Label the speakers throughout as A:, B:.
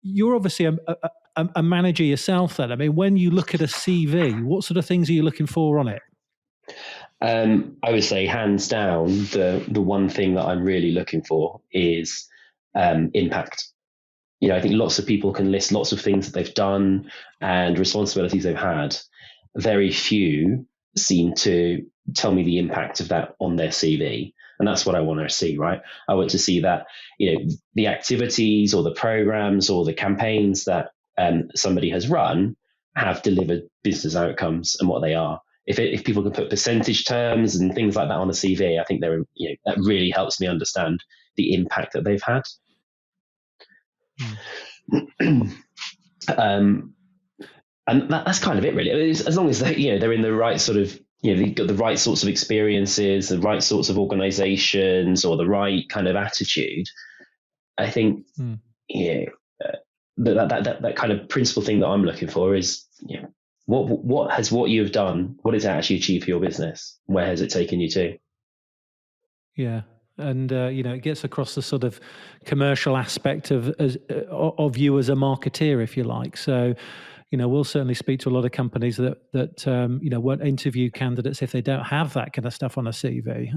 A: you're obviously a manager yourself then. I mean, when you look at a CV, what sort of things are you looking for on it?
B: I would say hands down, the one thing that I'm really looking for is impact. I think lots of people can list lots of things that they've done and responsibilities they've had. Very few seem to tell me the impact of that on their CV. And that's what I want to see, right? I want to see that, the activities or the programs or the campaigns that somebody has run have delivered business outcomes and what they are. If people can put percentage terms and things like that on a CV, I think that really helps me understand the impact that they've had. And that's kind of it, really. As long as they're in the right sort of, they've got the right sorts of experiences, the right sorts of organizations, or the right kind of attitude. I think, that kind of principal thing that I'm looking for is, what you've done, what has it actually achieved for your business? Where has it taken you to?
A: Yeah. And, it gets across the sort of commercial aspect of you as a marketeer, if you like. So, we'll certainly speak to a lot of companies that won't interview candidates if they don't have that kind of stuff on a CV.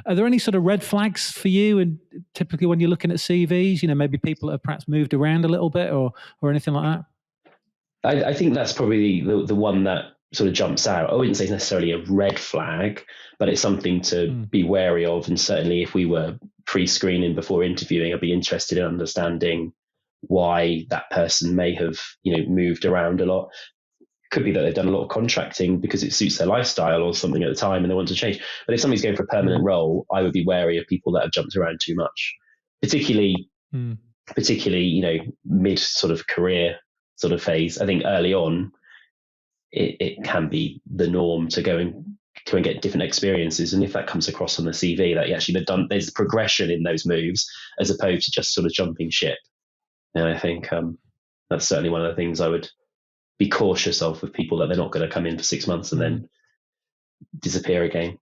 A: Are there any sort of red flags for you? And typically when you're looking at CVs, maybe people that have perhaps moved around a little bit or anything like
B: that? I think that's probably the one that sort of jumps out. I wouldn't say necessarily a red flag, but it's something to be wary of. And certainly if we were pre-screening before interviewing, I'd be interested in understanding why that person may have, moved around a lot. Could be that they've done a lot of contracting because it suits their lifestyle or something at the time and they want to change. But if somebody's going for a permanent role, I would be wary of people that have jumped around too much, particularly, mid sort of career sort of phase. I think early on, it can be the norm to go and get different experiences. And if that comes across on the CV, that actually there's progression in those moves as opposed to just sort of jumping ship. And I think that's certainly one of the things I would be cautious of with people, that they're not going to come in for 6 months and then disappear again.